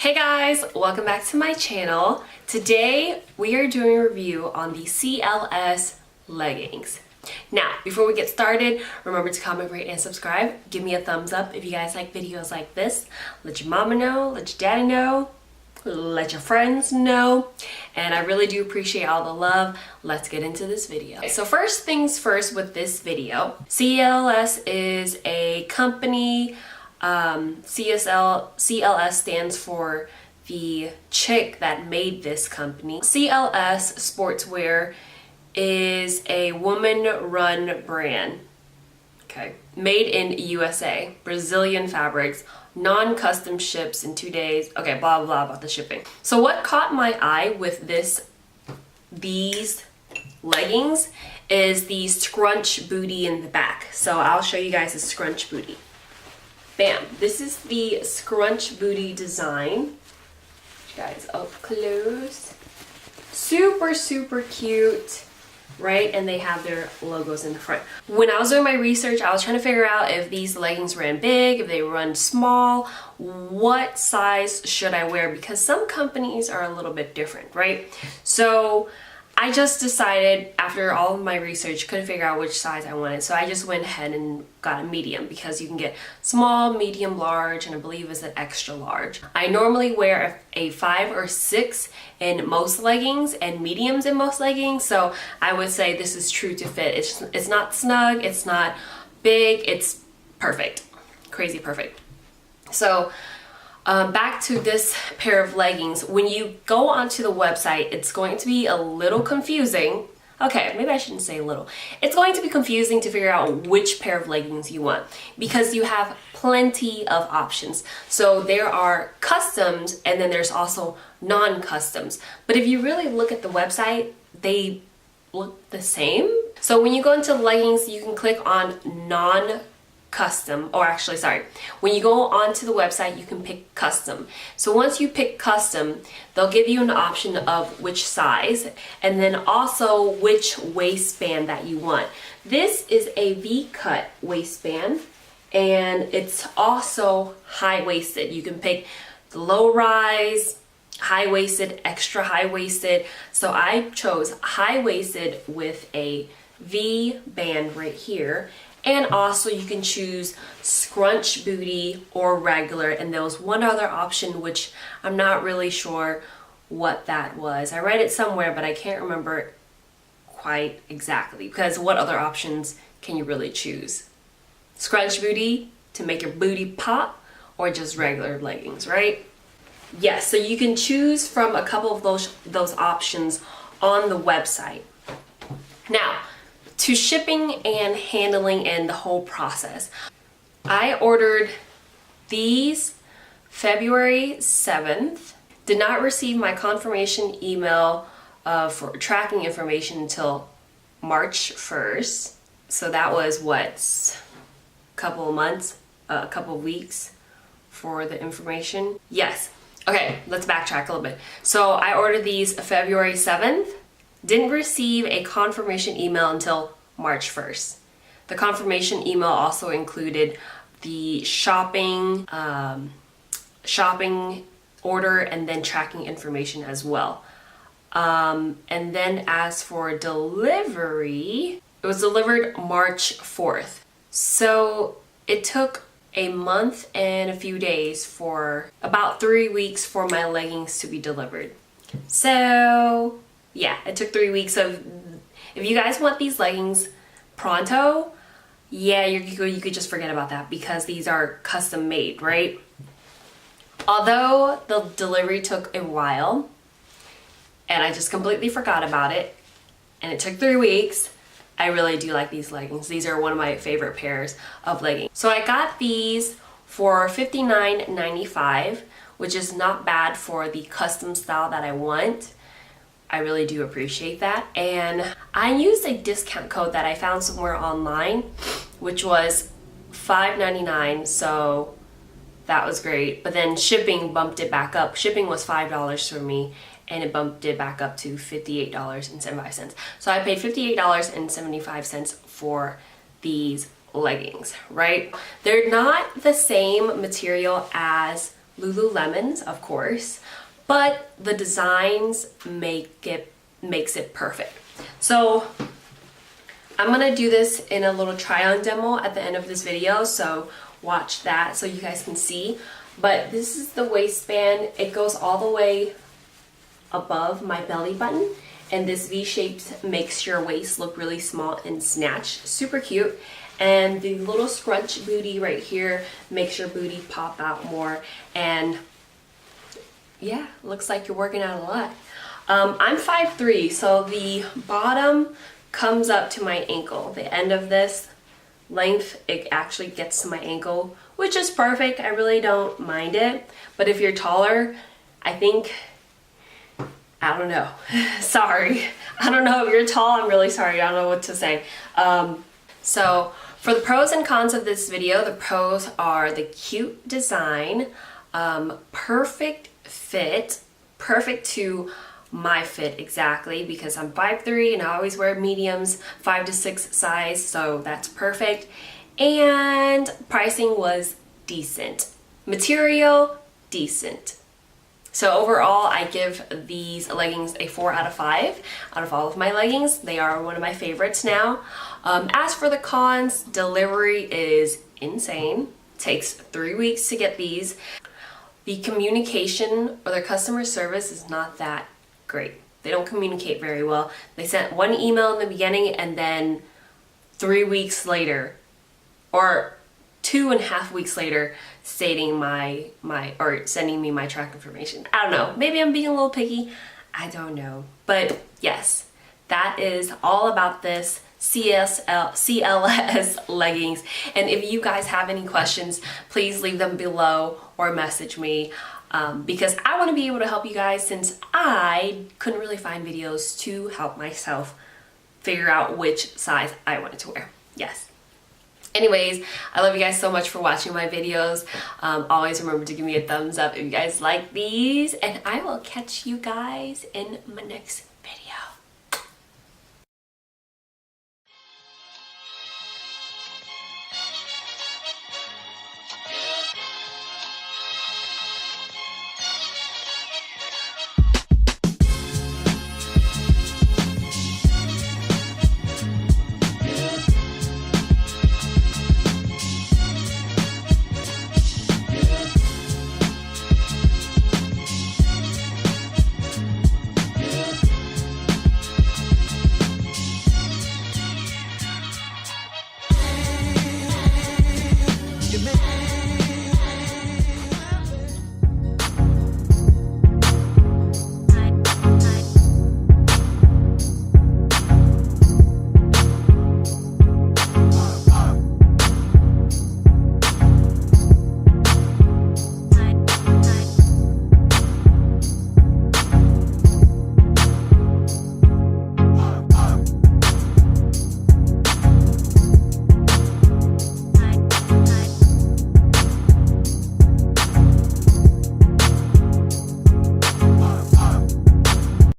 Hey guys, welcome back to my channel. Today we are doing a review on the CLS leggings. Now, before we get started, remember to comment, rate, and subscribe. Give me a thumbs up if you guys like videos like this. Let your mama know, let your daddy know, let your friends know, and I really do appreciate all the love. Let's get into this video. So first things first with this video, CLS is a company. CLS stands for the chick that made this company. CLS Sportswear is a woman-run brand. Okay, made in USA, Brazilian fabrics, non-custom ships in 2 days. Okay, blah blah blah about the shipping. So what caught my eye with these leggings is the scrunch booty in the back. So I'll show you guys the scrunch booty. Bam, this is the scrunch booty design. Guys, up close. Super cute, right? And they have their logos in the front. When I was doing my research, I was trying to figure out if these leggings ran big, if they run small, what size should I wear? Because some companies are a little bit different, right? So I just decided, after all of my research, couldn't figure out which size I wanted. So I just went ahead and got a medium, because you can get small, medium, large, and I believe it's an extra large. I normally wear a 5 or 6 in most leggings and mediums in most leggings. So I would say this is true to fit. It's not snug, it's not big, it's perfect. Crazy perfect. So back to this pair of leggings. When you go onto the website, it's going to be a little confusing. Okay, maybe I shouldn't say little. It's going to be confusing to figure out which pair of leggings you want, because you have plenty of options. So there are customs and then there's also non-customs. But if you really look at the website, they look the same. So when you go into leggings, you can click on non-custom, or actually, sorry, when you go onto the website, you can pick custom. So once you pick custom, they'll give you an option of which size and then also which waistband that you want. This is a V-cut waistband and it's also high-waisted. You can pick the low-rise, high-waisted, extra high-waisted. So I chose high-waisted with a V band right here. And also you can choose scrunch booty or regular, and there was one other option which I'm not really sure what that was. I read it somewhere, but I can't remember it quite exactly, because what other options can you really choose? Scrunch booty to make your booty pop, or just regular leggings, right? Yes, so you can choose from a couple of those options on the website. Now, to shipping and handling and the whole process. I ordered these February 7th. Did not receive my confirmation email for tracking information until March 1st. So that was what? A couple of months, a couple of weeks for the information. Yes. Okay, let's backtrack a little bit. So I ordered these February 7th. Didn't receive a confirmation email until March 1st. The confirmation email also included the shopping order and then tracking information as well. And then as for delivery, it was delivered March 4th. So it took a month and a few days, for about 3 weeks, for my leggings to be delivered. So yeah, it took 3 weeks of, if you guys want these leggings pronto, yeah, you could just forget about that, because these are custom made, right? Although the delivery took a while and I just completely forgot about it and it took 3 weeks, I really do like these leggings. These are one of my favorite pairs of leggings. So I got these for $59.95, which is not bad for the custom style that I want. I really do appreciate that. And I used a discount code that I found somewhere online, which was $5.99, so that was great. But then shipping bumped it back up. Shipping was $5 for me, and it bumped it back up to $58.75. So I paid $58.75 for these leggings, right? They're not the same material as Lululemons, of course, but the designs makes it perfect. So I'm gonna do this in a little try-on demo at the end of this video, so watch that so you guys can see. But this is the waistband. It goes all the way above my belly button, and this V-shape makes your waist look really small and snatched. Super cute. And the little scrunch booty right here makes your booty pop out more, and yeah, looks like you're working out a lot. I'm 5'3", so the bottom comes up to my ankle. The end of this length, it actually gets to my ankle, which is perfect. I really don't mind it. But if you're taller, I think, I don't know. Sorry. I don't know if you're tall. I'm really sorry. I don't know what to say. So for the pros and cons of this video, the pros are the cute design, perfect fit, perfect to my fit exactly, because I'm 5'3" and I always wear mediums, 5 to 6 size, so that's perfect. And pricing was decent. Material, decent. So overall, I give these leggings a 4 out of 5 out of all of my leggings. They are one of my favorites now. As for the cons, delivery is insane. Takes 3 weeks to get these. The communication or their customer service is not that great. They don't communicate very well. They sent one email in the beginning, and then 3 weeks later, or 2.5 weeks later, stating or sending me my track information. I don't know. Maybe I'm being a little picky. I don't know. But yes, that is all about this CLS leggings. And if you guys have any questions, please leave them below or message me, because I want to be able to help you guys, since I couldn't really find videos to help myself figure out which size I wanted to wear. Yes. Anyways, I love you guys so much for watching my videos. Always remember to give me a thumbs up if you guys like these, and I will catch you guys in my next